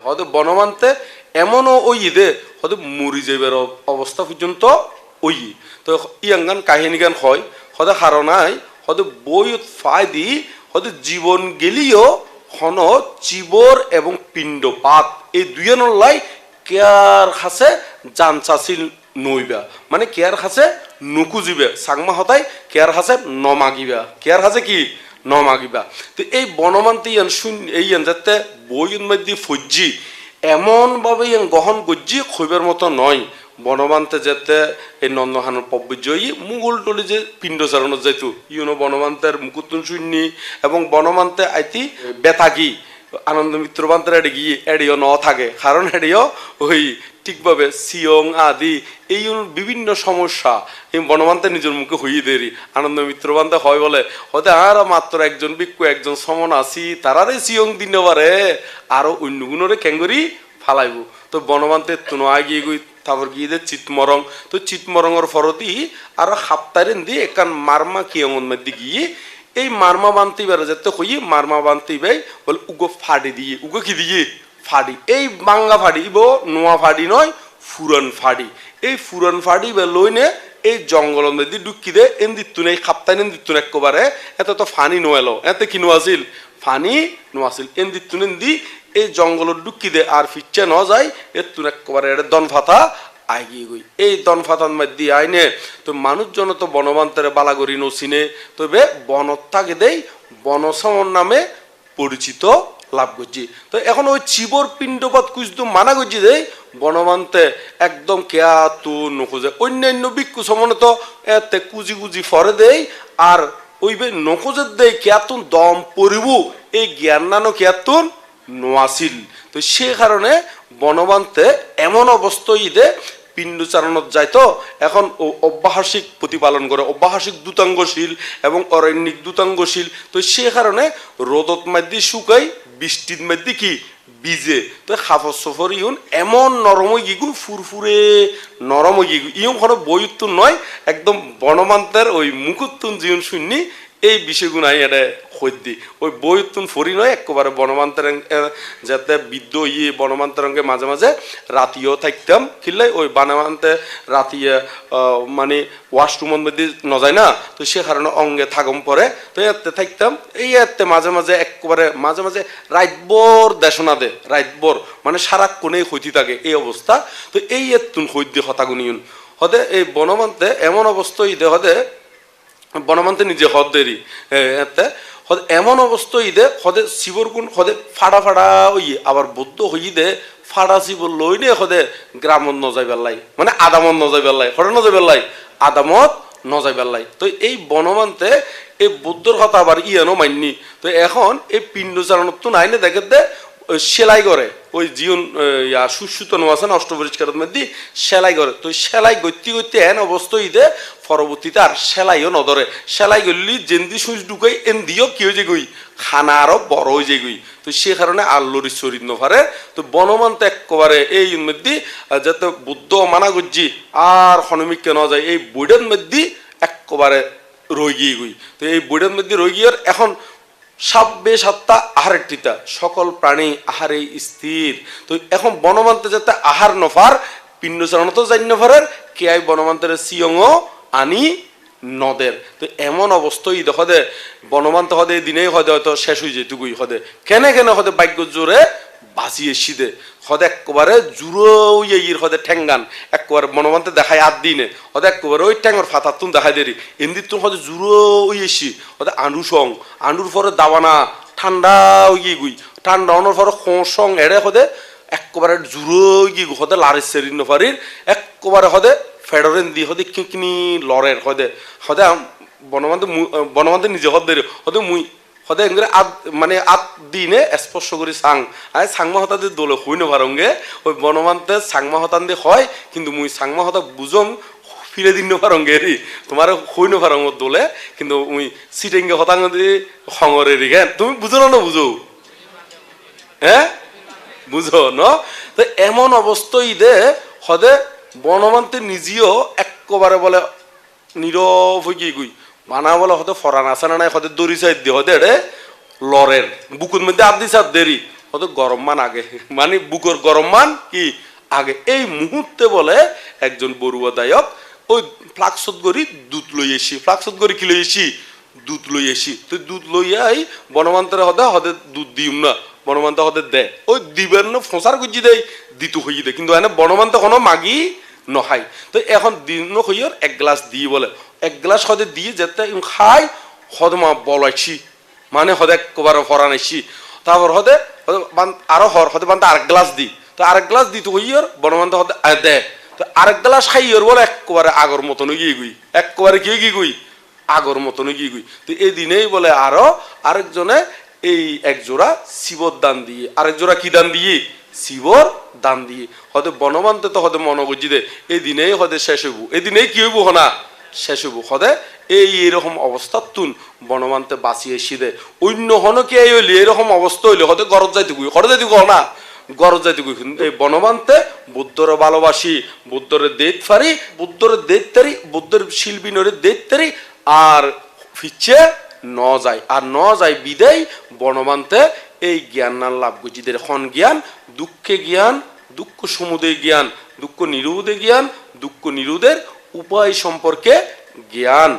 হয়তো বনমান্তে এমনও ওই দে হয়তো মরি যাইবার অবস্থা পর্যন্ত ওই তো ইয়াঙ্গান কাহিনী গান হয় হয়তো হারনাই হয়তো বই ফাই দি হয়তো জীবন গেলিও হন চিবর এবং পিণ্ডপাত এই দুইজনের লাই কেয়ার হাসে জানচাছিল নইবা মানে কেয়ার হাসে নুকুজিবে সাংমা হতাই কেয়ার হাসে নমাগিবা কেয়ার হাসে কি নমাগিবা তো এই বনমান্তি এই যাতে বইয়ের মধ্যে ফজ্জি এমনভাবে গহন গজ্জি খইবার মতো নয় বনমান্তে যেতে এই নন্দহানোর পব্বজয়ী মুঘল টলি যে পিণ্ড চারণত যাইতো ইউনো বনমান্তের মুকুতুন শূন্য এবং বনমান্তে আইতি বেতাগি আনন্দ মিত্রবান্তের এড়ে গিয়ে এড়িও ন থাকে কারণ এড়িও ওই ঠিকভাবে সিয়ং আদি এই বিভিন্ন সমস্যা এই বনমান্তে নিজের মুখে হইয়ে দেরি আনন্দ মিত্রবান্তে হয় বলে হতে আর মাত্র একজন ভিক্ষু একজন সমন আসি তারারে সিয়ং দিন পারে আরো অন্য গুণরে ক্যাঙ্গরি ফালাইব তো বনমান্তে তুনো আগিয়ে গই তারপর গিয়ে দে চিতমরং তো চিতমরঙের ফরতি আরো হাপ্তারেন দিয়ে একান মারমা কিয়ঙের মধ্যে গিয়ে এই মারমা বান্তি বেড়ে যেতে হই মারমা বান্তি বে বলে উগো ফাড়ি দিয়ে উগো কি দিয়ে ফাড়ি এই বাঙ্গা ফাড়ি ইবো নোয়া ফাড়ি নয় ফুরন ফাড়ি এই ফুরন ফাড়ি বে লইনে এই জঙ্গলের মধ্যে ঢুকি দে এন দিতুন এই খাপ্তাইন এন দিতুন একবারে এত তো ফানি নোয়ালো এতে কি নোয়াছিল ফানি নোয়াছিল এন দিতুন এন দি এই জঙ্গলের ঢুকি দে আর ফিরছে ন যায় এর তুন একবারে এটা দন ফাতা আগিয়ে গই এই দন ফাতার মধ্যে আইনে তো মানুষজন তো বনবান্তের বালাগরি নসিনে তবে বনত থাকে দেই বনসমন নামে পরিচিত লাভ করছি তো এখন ওই চিবর পিণ্ডপাত কুচদু মানা করছি দেই বনমান্তে একদম কেয়া তু নখোঁজে অন্যান্য ভিক্ষু সমনে তো এতে কুজি কুজি ফরে দেই আর ওই বে নখোঁজের দেই কেয়াতুন দম পরিব এই জ্ঞান নানো কেয়াতুন নোয়াছিল তো সে কারণে বনবান্তে এমন অবস্থা ইদে পিণ্ড চারণত যায় তো এখন অব্যাহসিক প্রতিপালন করে অব্যাহসিক দূতাঙ্গশীল এবং অরণ্যিক দূতাঙ্গশীল তো সে কারণে রোদত মধ্যে শুকাই বৃষ্টির মধ্যে কি বিজে তো হাফর সফর ইউন এমন নরম গিগু ফুরফুরে নরম গিগু ইয়ং কোনো বইতুন নয় একদম বনমান্তের ওই মুকুত্তুন জীবন শুননি এই বিষয়গুলো এটা খদ্দি ওই বইতুন ফরি নয় একবারে বনমান্তের যাতে বিদ্য বনমান্তরঙ্গে মাঝে মাঝে রাতিও থাকতাম কিনলাই ওই বনমান্তে রাতিয়ে মানে ওয়াশরুমের মধ্যে নজায় না তো সে কারণে অঙ্গে থাকম পরে তো এতে থাকতাম এই এতে মাঝে মাঝে একবারে মাঝে মাঝে রাতভর দেশনা দে রাতভর মানে সারাক্ষণেই হইতে থাকে এই অবস্থা তো এই এতুন হইদি হতাগুনিউন হদে এই বনমান্তে এমন অবস্থা ইদে হদে বনমান্তে নিজে হদ দেরি এতে হদে এমন অবস্থা ইদে হদে শিবর গুণ হদে ফাড়া ফাড়া হইয়ে আবার বৌদ্ধ হইয়ে দে ফাড়া শিবর লই নে হদে গ্রামত নজাইবার লাই মানে আদামত নজাইবার লাই হরে নজাইবার লাই আদামত নজাইবার লাই তো এই বনমান্তে এই বৌদ্ধর কথা আবার ইয়ানো মাননি তো এখন এই পিণ্ড চারণত তো নাইনে দেখে দে সেলাই করে ওই জীবন সুসুত আছে না অষ্টপরিষ্কারের মধ্যে সেলাই করে তো সেলাই গতি গতি এন অবস্থা ইদে পরবর্তীতে আর সেলাইও নধরে সেলাই করলি যেন্দি সুইচ ঢুকাই এন দিও কি হয়ে যে গই খানা আরো বড় হয়ে যায় গই তো সে কারণে আল্লুরি শরীর নফারে তো বনমান্তে একবারে এই মধ্যে যাতে বুদ্ধ মানা করছি আর হনুমিককে ন যায় এই বইডের মধ্যে একবারে রই গিয়ে গই তো এই বইডের মধ্যে রই গিয়ে এখন সাব্বে সাত্তা আহারের টিতা সকল প্রাণী আহারে স্থির তো এখন বনমান্তে যাতে আহার নফার পিণ্ড চারণ তো যাই নফারের কে আই বনমান্তের সিয়ংও আনি নদের তো এমন অবস্থাই হদে বনমান্তে হদে দিনেই হদে হয়তো শেষ হয়ে যেটুকুই হদে কেনে কেনে হদে ভাগ্য জোরে বাঁচিয়ে সিদে হদে একবারে জুড়ো ইয়ের হদে ঠেঙ্গান একবারে বনমান্তে দেখায় আট দিনে হদে একবারে ওই ট্যাঙ্গর ফাতার তুন দেখাই দেরি এমনি তুন হদে জুড়ো ইয়েছি হদে আন্ডু সং আন্ডুর পরে দাবানা ঠান্ডা ইয়ে গুই ঠান্ডা অনর পরে সং এড়ে হদে একবারে জুড়ো গিয়ে হদে লারের সেরিন নফারির একবারে হদে ফেডরেন দি হদে কিকনি লরের হদে হদে বনমান্তে নিজে হদ দেরি হদে মুই হদে এঙ্গে মানে আত দিনে স্পর্শ করি সাং আয় সাংমা হতা দিয়ে দোলে হই নভারঙ্গে ওই বনমান্তে সাংমা হতান দিয়ে হয় কিন্তু মুই সাংমা হতা বুঝম ফিরে দিন নভারঙ্গে রি তোমার হই নভারঙ্গ দোলে কিন্তু মুই সিটেঙ্গে হতাঙ্গ দিয়ে হঙরে রি হ্যাঁ তুমি বুঝো না বুঝো হ্যাঁ বুঝো ন তো এমন অবস্থাই দে হদে বনমান্তে নিজেও একবারে বলে নীরব হয়ে গিয়ে গুই মানা বলে হয়তো ফরান আসে না নাই হয়তো দড়ি সাইড দিয়ে হতে এড়ে লরের বুকুর মধ্যে আদি সাত দেরি হয়তো গরম মান আগে মানে বুকর গরম মান কি আগে এই মুহূর্তে বলে একজন বড়ুয়াদায়ক ওই ফ্লাক্সত গড়ি দুধ লই এসি ফ্লাক্সত গড়ি কি লই এসি দুধ লই এসি তো দুধ লইয়াই বনমান্তরে হদে হদে দুধ দিম না বনমান্ত হদে দে ওই দিবেন না ফোঁসার গুজি দেয় দিতু হইয়ে দে কিন্তু এনে বনমান্ত কোনো মাগি নহাই তো এখন দিন হইয়ার এক গ্লাস দিয়ে বলে এক গ্লাস হদে দিয়ে যেতে খাই হদমা বলাইছি মানে হদে একবারে ফরানাইছি তারপর হদে আরো হর হদে বান্তা আরেক গ্লাস দি তো আরেক গ্লাস দিতু হইয়ার বনমান্ত হদে দে তো আরেক গ্লাস খাইয়ার বলে একবারে আগর মতন গিয়ে গুই একবারে কি গুই আগর মতন গিয়ে গুই তো এই দিনেই বলে আরো আরেকজনে এই এক জোড়া শিবর দান দিয়ে আরেক জোড়া কি দান দিয়ে শিবর দান দিয়ে হয়তো বনমান্তে তো হয়তো মনগজি দে এই দিনেই হয়তো শেষ হইব এই দিনেই কি হইব না শেষ হইব হদে এইরকম অবস্থা তুন বনমান্তে বাঁচিয়ে এসি দে অন্য হনকে এই হইলে এরকম অবস্থা হইলে হয়তো গরজ যাইতে গুই হরে যাইতে গো না গরজ যাইতে গুই এই বনমান্তে বুদ্ধরে ভালোবাসি বুদ্ধরে দেত ফারি বুদ্ধরে দেত তারি বুদ্ধের শিল্পী নরে দেত তারি আর ফিচ্ছে ন যায় আর ন যায় বিদেই বনমান্তে এই জ্ঞান না লাভ গুজিদের খন জ্ঞান দুঃখে জ্ঞান দুঃখ সমুদয় জ্ঞান দুঃখ নিরোধে জ্ঞান দুঃখ নিরোধের উপায় সম্পর্কে জ্ঞান